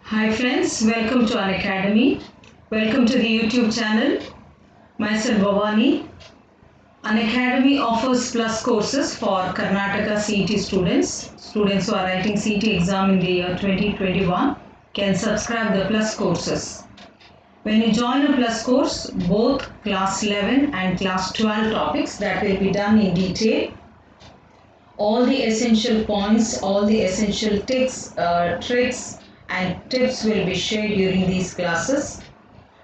Hi friends, welcome to Unacademy. Welcome to the YouTube channel. Myself Bhavani. Unacademy offers plus courses for Karnataka CET students. Students who are writing CET exam in the year 2021 can subscribe the plus courses. When you join a plus course, both class 11 and class 12 topics that will be done in detail. All the essential points, all the essential tricks and tips will be shared during these classes.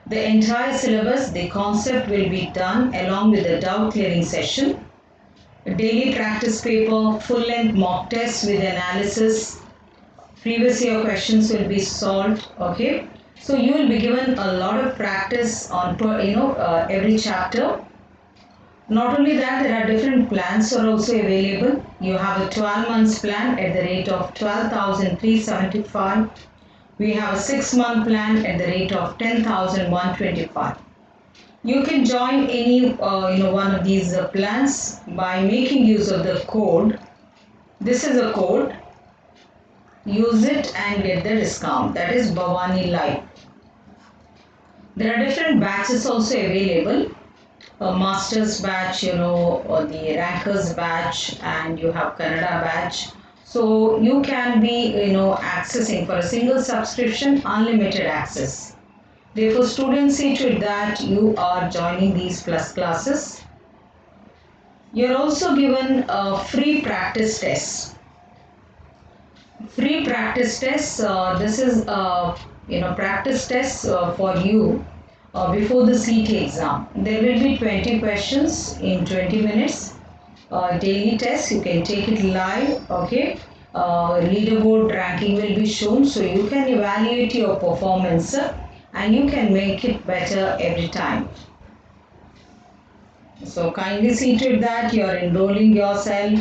The entire syllabus, the concept will be done along with the doubt clearing session. A daily practice paper, full-length mock tests with analysis. Previous year questions will be solved. Okay, so you will be given a lot of practice on every chapter. Not only that, there are different plans are also available. You have a 12 months plan at the rate of 12,375. We have a 6-month plan at the rate of 10,125. You can join any one of these plans by making use of the code. This is a code. Use it and get the discount. That is BHAVANILIVE. There are different batches also available. A master's batch, or the rankers batch, and you have Kannada batch. So you can be, accessing for a single subscription, unlimited access. Therefore, students see to it that you are joining these plus classes. You're also given a free practice test. Free practice test. This is practice test for you. Before the CET exam. There will be 20 questions in 20 minutes. Daily test, you can take it live. Okay. Leaderboard ranking will be shown, so you can evaluate your performance and you can make it better every time. So kindly see to it that you are enrolling yourself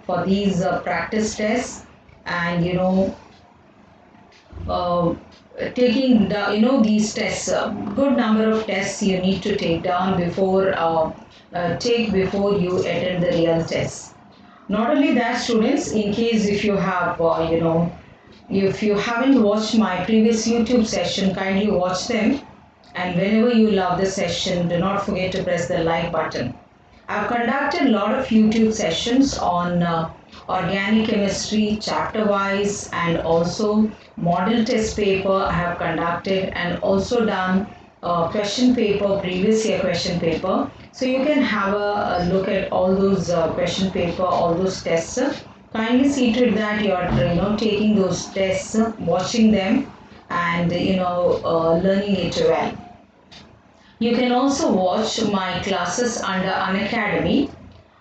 for these practice tests, and taking these tests. Good number of tests you need to take down before you attend the real test. Not only that, students, in case if you have if you haven't watched my previous YouTube session, kindly watch them, and whenever you love the session, do not forget to press the like button. I've conducted a lot of YouTube sessions on organic chemistry chapter wise, and also model test paper I have conducted, and also done question paper, previous year question paper. So you can have a look at all those question paper, all those tests. Kindly see to it that you are taking those tests, watching them, and learning it well. You can also watch my classes under Unacademy.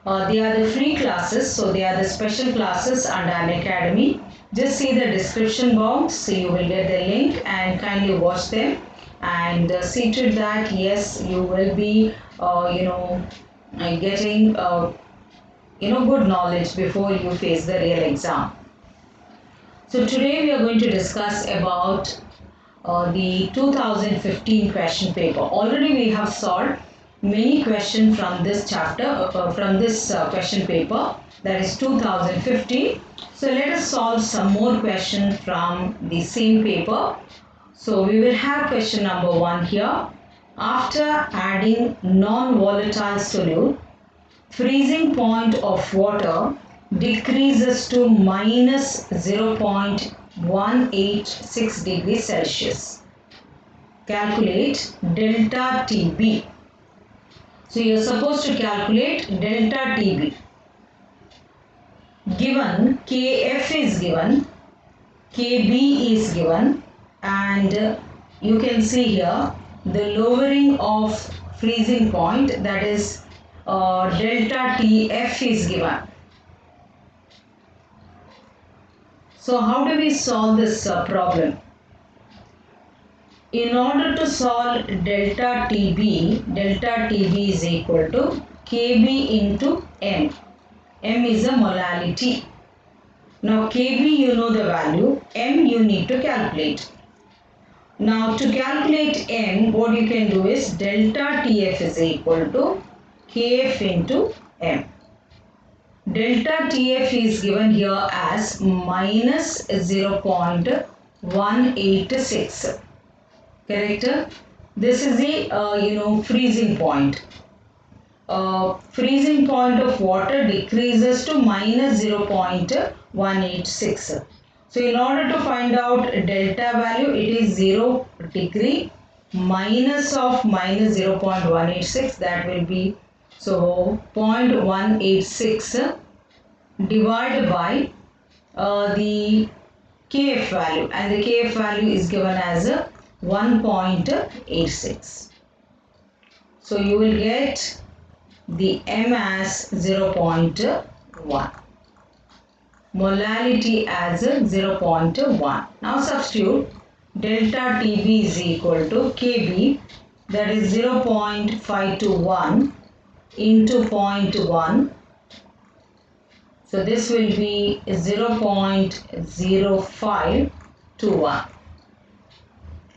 They are the free classes, so they are the special classes under Unacademy. Just see the description box, so you will get the link, and kindly watch them, and see to it that yes, you will be getting good knowledge before you face the real exam. So today we are going to discuss about the 2015 question paper. Already we have solved many questions from this chapter, from this question paper, that is 2015. So let us solve some more questions from the same paper. So we will have question number 1 here. After adding non-volatile solute, freezing point of water decreases to minus 0.186 degrees Celsius. Calculate delta TB. So you are supposed to calculate delta TB. Given Kf is given, Kb is given, and you can see here the lowering of freezing point, that is delta Tf is given. So how do we solve this problem? In order to solve delta TB is equal to Kb into M. M is a molality. Now Kb you know the value, M you need to calculate. Now to calculate M, what you can do is delta Tf is equal to Kf into M. Delta TF is given here as minus 0.186 186. Correct? This is the freezing point. Freezing point of water decreases to minus 0.186. So in order to find out delta value, it is 0 degree minus of minus 0.186. That will be, so 0.186 divided by the Kf value, and the Kf value is given as 1.86. So you will get the M as 0.1. Molality as 0.1. Now substitute delta TB is equal to Kb, that is 0.521 into 0.1. So this will be 0.0521.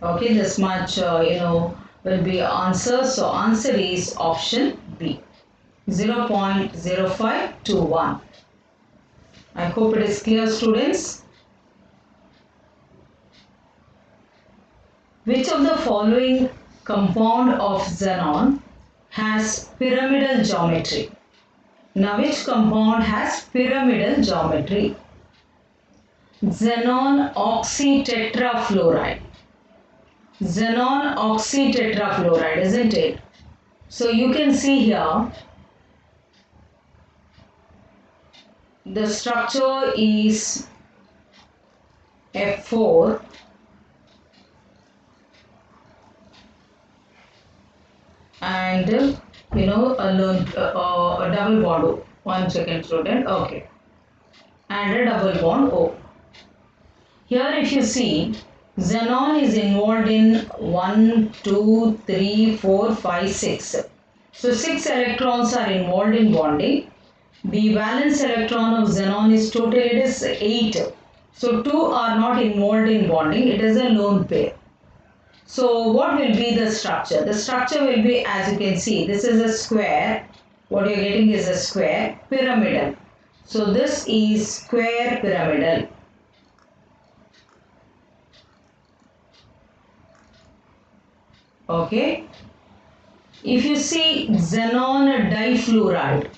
Okay, this much will be answer. So answer is option B, 0.0521. I hope it is clear, students. Which of the following compound of xenon has pyramidal geometry? Now, which compound has pyramidal geometry? Xenon oxytetrafluoride. Xenon oxytetrafluoride, isn't it? So you can see here the structure is F4 and a double bond O. 1 second, student. Okay, and a double bond O. Here if you see, xenon is involved in 1, 2, 3, 4, 5, 6. So 6 electrons are involved in bonding. The valence electron of xenon is total, it is 8. So 2 are not involved in bonding, it is a lone pair. So what will be the structure? The structure will be, as you can see, this is a square. What you are getting is a square pyramidal. So this is square pyramidal. Okay. If you see xenon difluoride,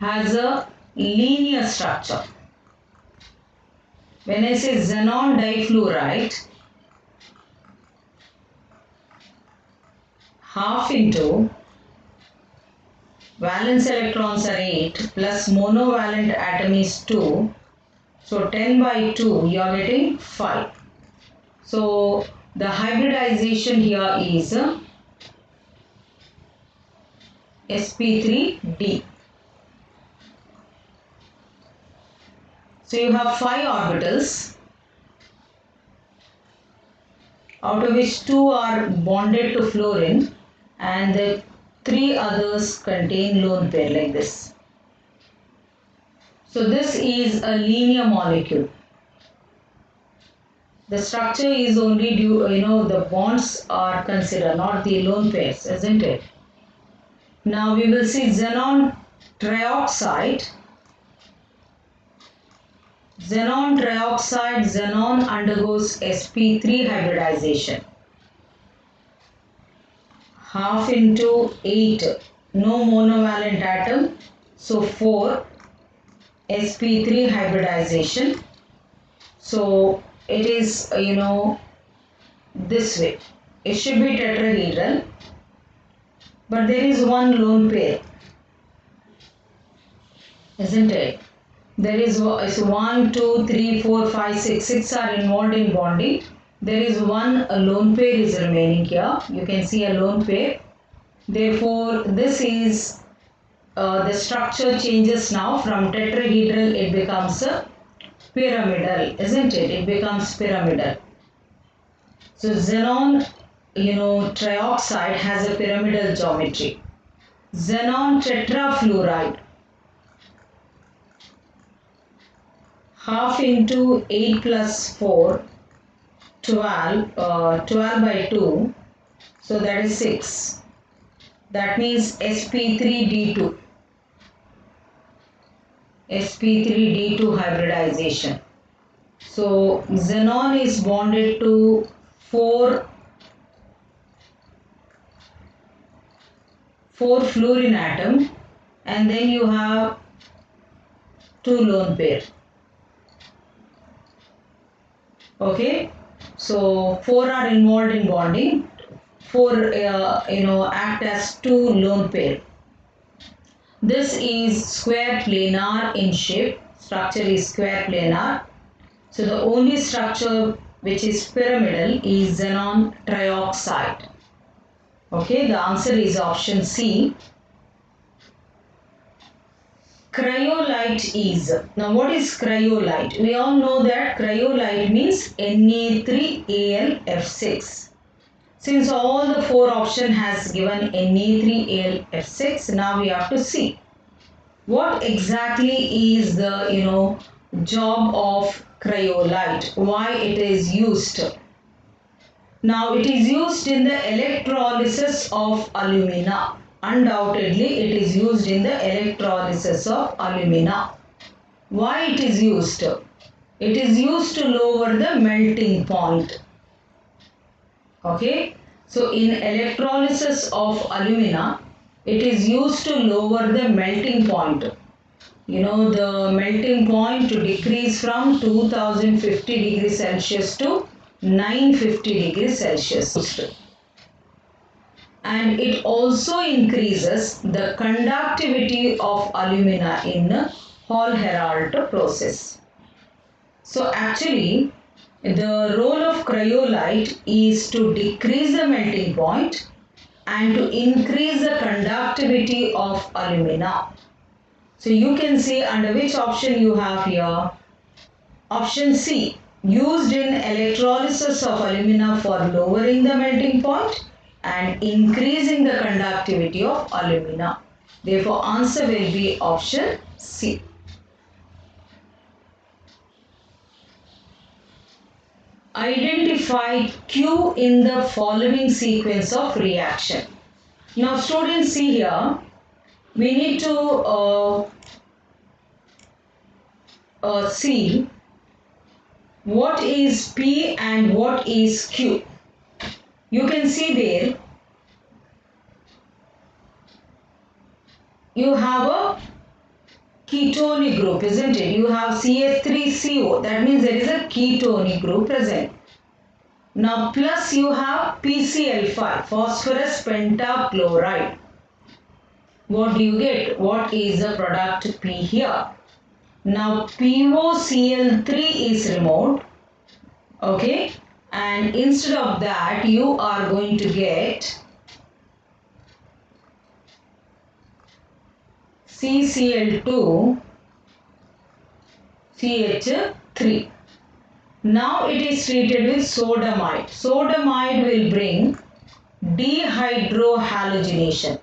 has a linear structure. When I say xenon difluoride, half into valence electrons are 8 plus monovalent atom is 2. So 10 by 2 you are getting 5. So the hybridization here is sp3d. So you have 5 orbitals, out of which 2 are bonded to fluorine and the 3 others contain lone pair like this. So this is a linear molecule. The structure is only due, the bonds are considered, not the lone pairs, isn't it? Now we will see xenon trioxide. Xenon undergoes sp3 hybridization. Half into 8, no monovalent atom, so 4 sp3 hybridization. So it is, this way. It should be tetrahedral, but there is one lone pair, isn't it? There is 1, 2, 3, 4, 5, 6. 6 are involved in bonding. There is one lone pair is remaining here. You can see a lone pair. Therefore, this is the structure changes now from tetrahedral. It becomes a pyramidal, isn't it? It becomes pyramidal. So xenon, trioxide has a pyramidal geometry. Xenon tetrafluoride, half into 8 plus 4, 12 by 2, so that is 6. That means sp3d2. sp3d2 hybridization. So xenon is bonded to 4 fluorine atom, and then you have 2 lone pair. Okay, so 4 are involved in bonding, 4 act as 2 lone pair. This is square planar in shape. Structure is square planar. So the only structure which is pyramidal is xenon trioxide. Okay, the answer is option C. Cryolite is. Now what is cryolite? We all know that cryolite means Na3Al-F6. Since all the 4 option has given Na3Al-F6, now we have to see what exactly is the job of cryolite, why it is used. Now it is used in the electrolysis of alumina. Undoubtedly it is used in the electrolysis of alumina. Why it is used? It is used to lower the melting point. Okay, so in electrolysis of alumina, it is used to lower the melting point. The melting point to decrease from 2050 degrees Celsius to 950 degrees Celsius. And it also increases the conductivity of alumina in Hall-Héroult process. So actually, the role of cryolite is to decrease the melting point and to increase the conductivity of alumina. So you can see under which option you have here. Option C, used in electrolysis of alumina for lowering the melting point and increasing the conductivity of alumina. Therefore, answer will be option C. Identify Q in the following sequence of reaction. Now students, see here, we need to see what is P and what is Q. You can see there you have a ketonic group, isn't it? You have CH3CO, that means there is a ketonic group present. Now plus you have PCl5, phosphorus pentachloride. What do you get? What is the product P here? Now POCl3 is removed. Okay, and instead of that you are going to get CCl2 CH3. Now it is treated with sodamide. Sodamide will bring dehydrohalogenation.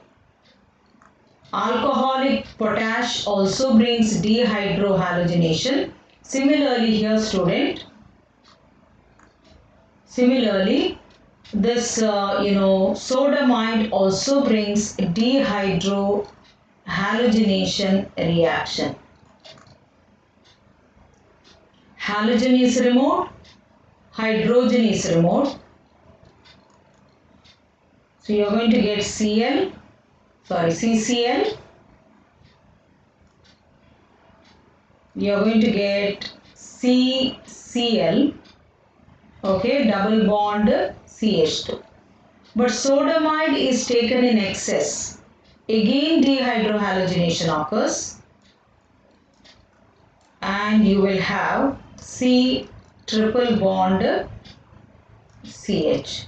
Alcoholic potash also brings dehydrohalogenation. Similarly here student, similarly this sodamide also brings dehydrohalogenation reaction. Halogen is removed, hydrogen is removed. So you are going to get CCl. You are going to get CCl. Okay, double bond CH2. But sodamide is taken in excess. Again dehydrohalogenation occurs. And you will have C triple bond CH.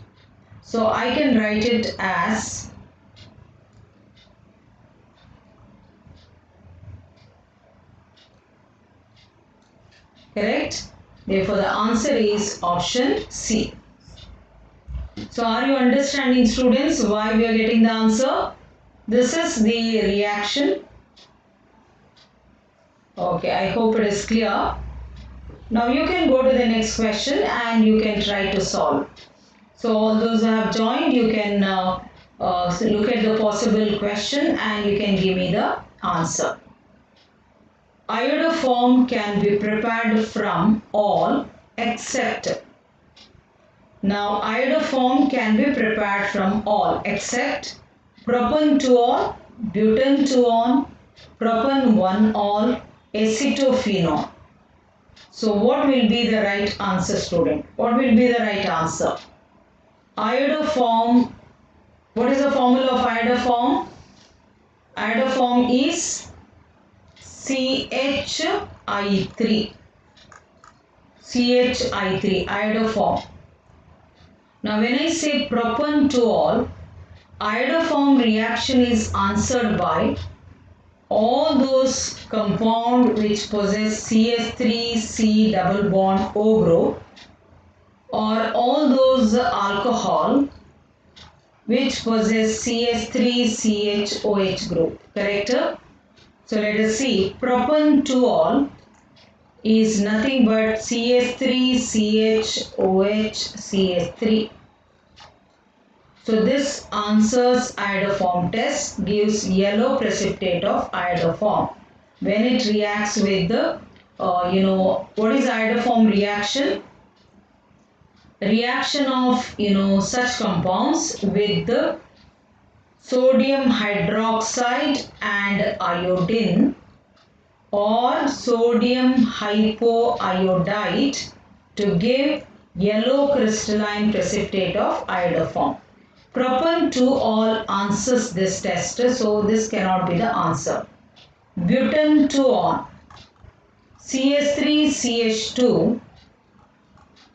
So I can write it as correct. Therefore the answer is option C. So are you understanding students why we are getting the answer? This is the reaction. Okay, I hope it is clear. Now you can go to the next question and you can try to solve. So all those who have joined, you can look at the possible question and you can give me the answer. Iodoform can be prepared from all except. Now iodoform can be prepared from all except propan-2-ol, butan-2-on, propan-1-ol, acetophenol. So what will be the right answer, student? What will be the right answer? Iodoform, what is the formula of iodoform? Iodoform is CHI3. CHI3, iodoform. Now when I say propan-2-ol, iodoform reaction is answered by all those compound which possess CH3C double bond O group, or all those alcohol which possess CH3CHOH group. Correct? So let us see. Propan-2-ol is nothing but CH3CHOH CH3. So this answers iodoform test, gives yellow precipitate of iodoform when it reacts with the what is iodoform reaction? Reaction of such compounds with the sodium hydroxide and iodine or sodium hypoiodide to give yellow crystalline precipitate of iodoform. Propan-2-ol answers this test, so this cannot be the answer. Butan-2-on, CH3CH2,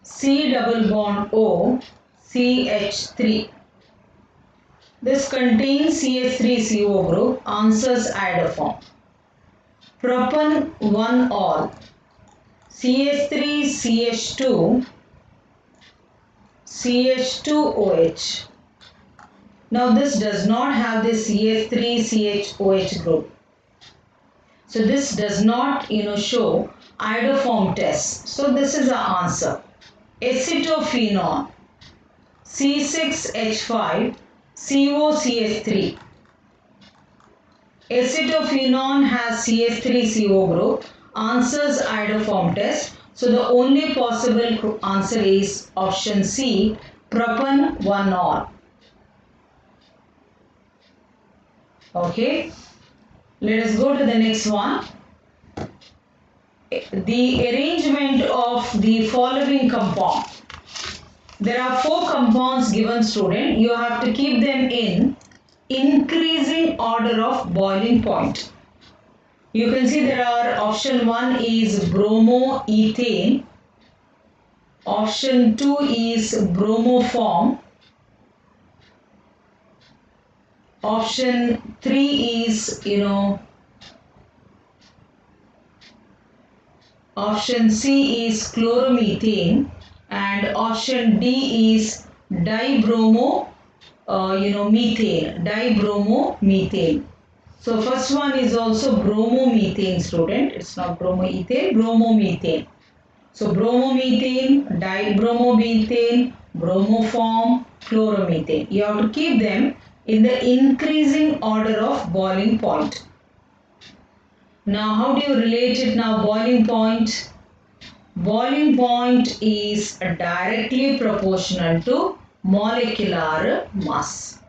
C double bond O, CH3. This contains CH3CO group, answers iodoform. Propan-1-ol, CH3CH2, CH2OH. Now this does not have the CH3CHOH group. So this does not show iodoform test. So this is the answer. Acetophenol, C6H5, COCH3. Acetophenol has CH3CO group, answers iodoform test. So the only possible answer is option C, propan-1-ol. Okay, let us go to the next one. The arrangement of the following compound. There are 4 compounds given, student. You have to keep them in increasing order of boiling point. You can see there are option 1 is bromoethane, option 2 is bromoform, option 3 is option C is chloromethane, and option D is dibromomethane. So first one is also bromomethane, student. It's not bromoethane, bromomethane. So bromomethane, dibromomethane, bromoform, chloromethane. You have to keep them in the increasing order of boiling point. Now how do you relate it now? Boiling point. Boiling point is directly proportional to molecular mass.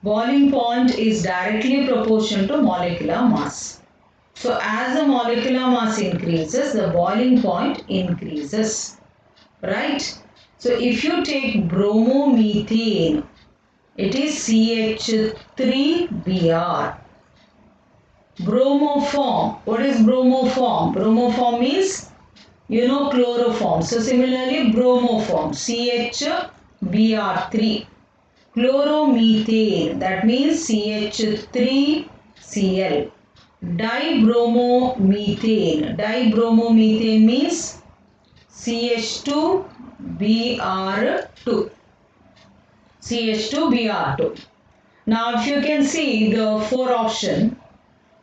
Boiling point is directly proportional to molecular mass. So as the molecular mass increases, the boiling point increases. Right? So if you take bromomethane, it is CH3Br. Bromoform. What is bromoform? Bromoform means chloroform. So similarly bromoform, CHBr3. Chloromethane, that means CH3Cl. Dibromomethane. Dibromomethane means CH2Br2. CH2Br2. Now if you can see the 4 option,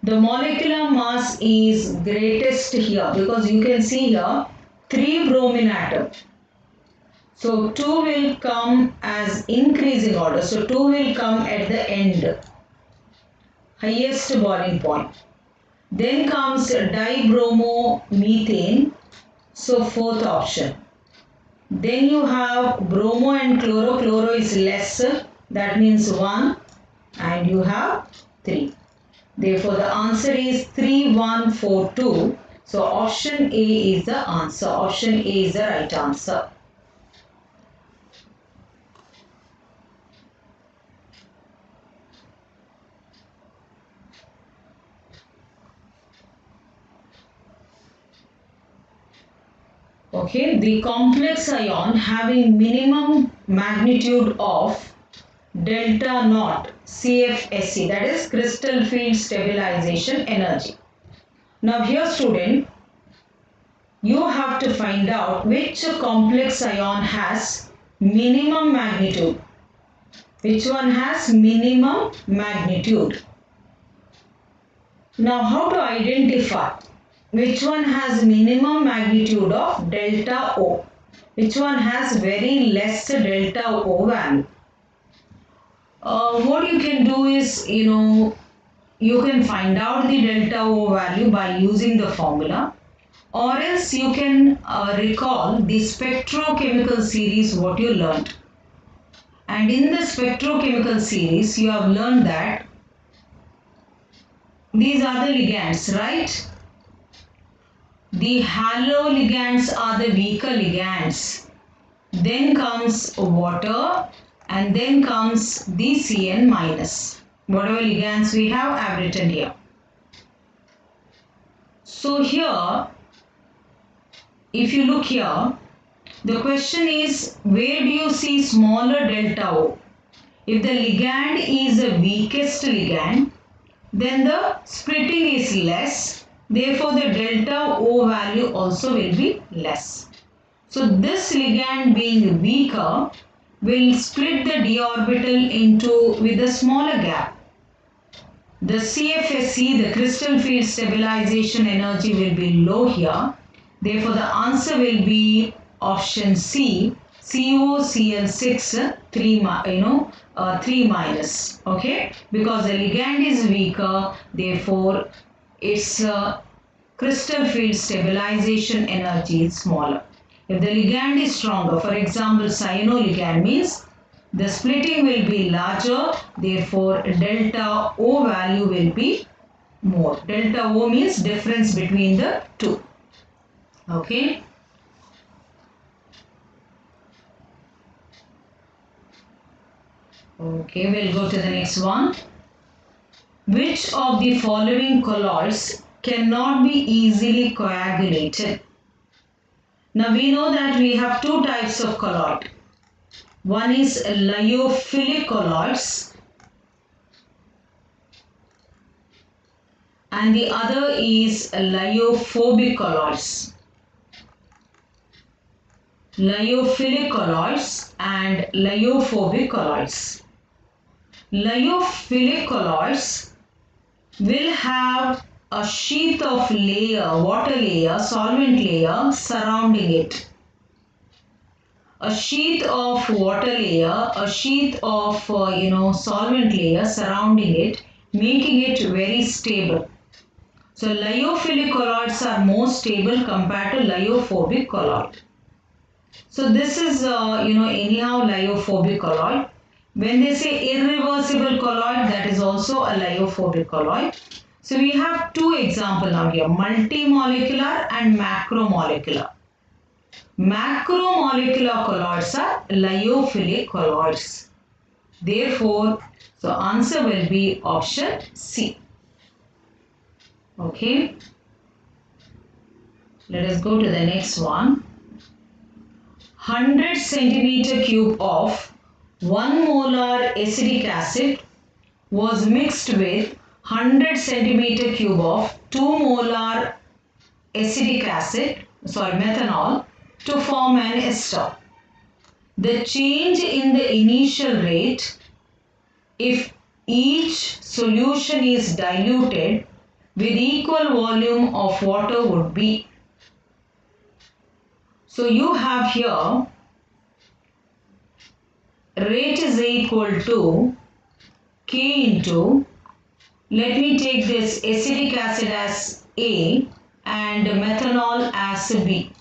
the molecular mass is greatest here because you can see here 3 bromine atom. So 2 will come as increasing order. So 2 will come at the end. highest boiling point. Then comes dibromomethane, so fourth option. Then you have bromo and chloro. Chloro is lesser, that means 1, and you have 3. Therefore, the answer is 3142. So, option A is the answer. Option A is the right answer. Okay, the complex ion having minimum magnitude of delta naught CFSE, that is crystal field stabilization energy. Now here student, you have to find out which complex ion has minimum magnitude. Which one has minimum magnitude? Now how to identify which one has minimum magnitude of delta O? Which one has very less delta O value? What you can do is, you can find out the delta O value by using the formula, or else you can recall the spectrochemical series what you learned. And in the spectrochemical series, you have learned that these are the ligands, right? The haloligands are the weaker ligands. Then comes water, and then comes the Cn minus. Whatever ligands we have, I have written here. So here, if you look here, the question is, where do you see smaller delta O? If the ligand is the weakest ligand, then the splitting is less. Therefore, the delta O value also will be less. So, this ligand being weaker will split the d orbital with a smaller gap. The CFSE, the crystal field stabilization energy, will be low here. Therefore, the answer will be option C, COCl6 3 minus. Okay, because the ligand is weaker, therefore its crystal field stabilization energy is smaller. If the ligand is stronger, for example, cyanoligand, means the splitting will be larger, therefore delta O value will be more. Delta O means difference between the two. Okay. Okay, we'll go to the next one. Which of the following colloids cannot be easily coagulated? Now we know that we have two types of colloid. One is lyophilic colloids and the other is lyophobic colloids. Lyophilic colloids and lyophobic colloids. Lyophilic colloids will have a sheath of layer, water layer, solvent layer surrounding it. A sheath of water layer, a sheath of solvent layer surrounding it, making it very stable. So lyophilic colloids are more stable compared to lyophobic colloid. So this is anyhow lyophobic colloid. When they say irreversible colloid, that is also a lyophobic colloid. So we have two examples now here, multimolecular and macromolecular. Macromolecular colloids are lyophilic colloids. Therefore, so answer will be option C. Okay. Let us go to the next one. 100 centimeter cube of 1 molar acetic acid was mixed with 100 centimeter cube of 2 molar methanol to form an ester. The change in the initial rate if each solution is diluted with equal volume of water would be. So you have here rate is equal to K into Let me take this acetic acid as A and methanol as B.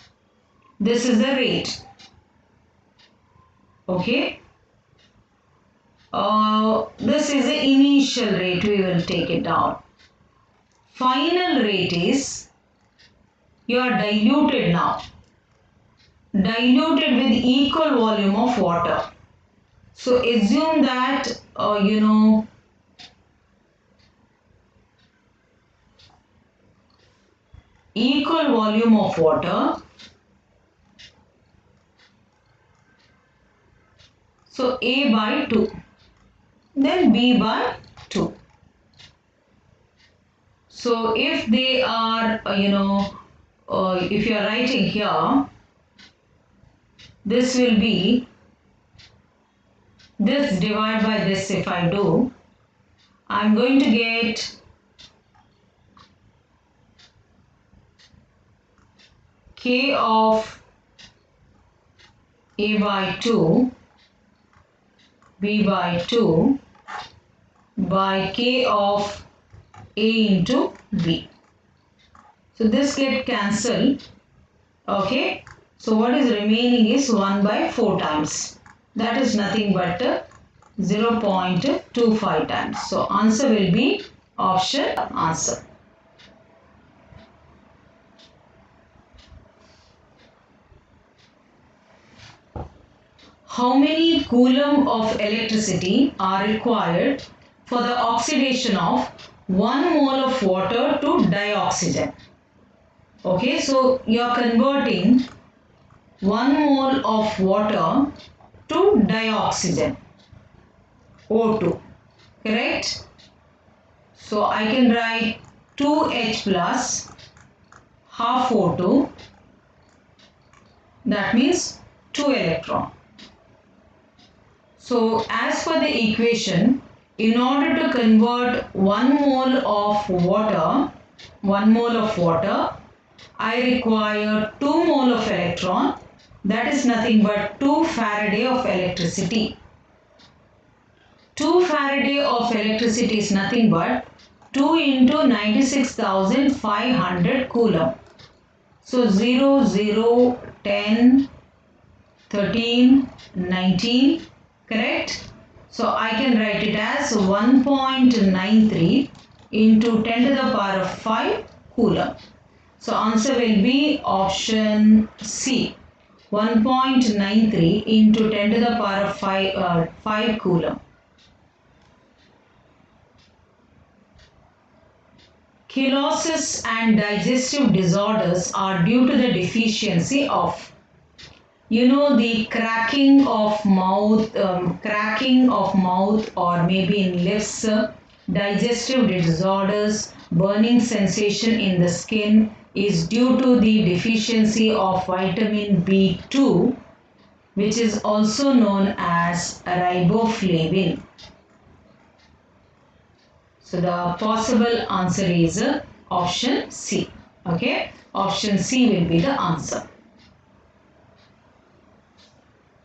This is the rate. Okay. This is the initial rate. We will take it down. Final rate is you are diluted now. Diluted with equal volume of water. So assume that equal volume of water. So A by 2. Then B by 2. So if they are, if you are writing here, this will be this divided by this. If I do, I am going to get K of A by 2 B by 2 by K of A into B. So this get cancelled. Okay. So what is remaining is 1 by 4 times. That is nothing but 0.25 times. So answer will be option answer. How many coulomb of electricity are required for the oxidation of 1 mole of water to dioxygen? Okay, so you are converting 1 mole of water to dioxygen, O2, correct? So I can write 2H plus half O2, that means 2 electron. So as per the equation, in order to convert 1 mole of water, I require 2 mole of electron. That is nothing but 2 Faraday of electricity. 2 Faraday of electricity is nothing but 2 into 96,500 coulomb. So 0, 0, 10, 13, 19, correct? So I can write it as 1.93 into 10 to the power of 5 coulomb. So answer will be option C. 1.93 into 10 to the power of 5 coulomb. Killosis and digestive disorders are due to the deficiency of, the cracking of mouth or maybe in lips, digestive disorders, burning sensation in the skin is due to the deficiency of vitamin B2, which is also known as riboflavin. So the possible answer is option C. Okay, option C will be the answer.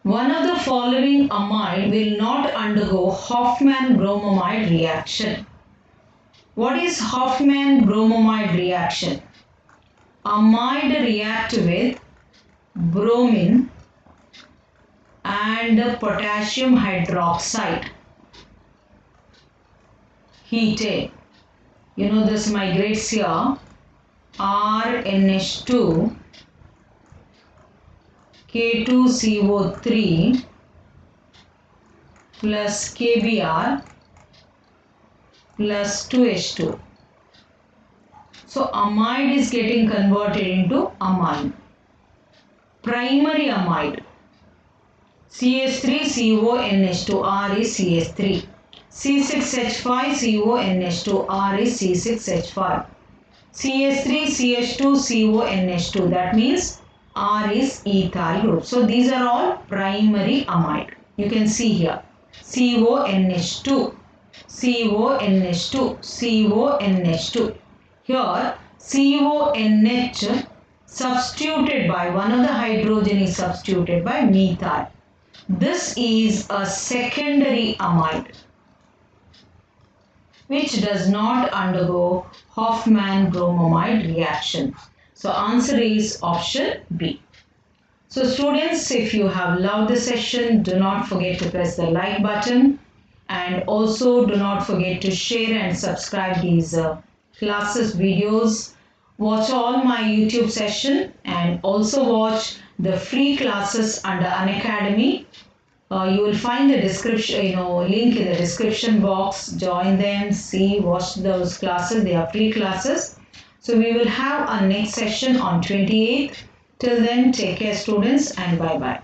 One of the following amide will not undergo Hofmann bromide reaction. What is Hofmann bromide reaction? Amide react with bromine and potassium hydroxide heated. This migrates here, RNH2 K2CO3 plus KBr plus 2H2. So amide is getting converted into amine. Primary amide, CH3CONH2, R is CH3. C6H5CONH2, R is C6H5. CH3CH2CONH2, that means R is ethyl group. So these are all primary amide. You can see here CONH2, CONH2, CONH2. Here CONH substituted by one of the hydrogen is substituted by methyl. This is a secondary amide. which does not undergo Hofmann bromide reaction? So answer is option B. So students, if you have loved the session, do not forget to press the like button, and also do not forget to share and subscribe these classes videos. Watch all my YouTube session and also watch the free classes under Unacademy. You will find the description, link in the description box. Join them, see, watch those classes. They are free classes. So we will have our next session on 28th. Till then, take care students, and bye-bye.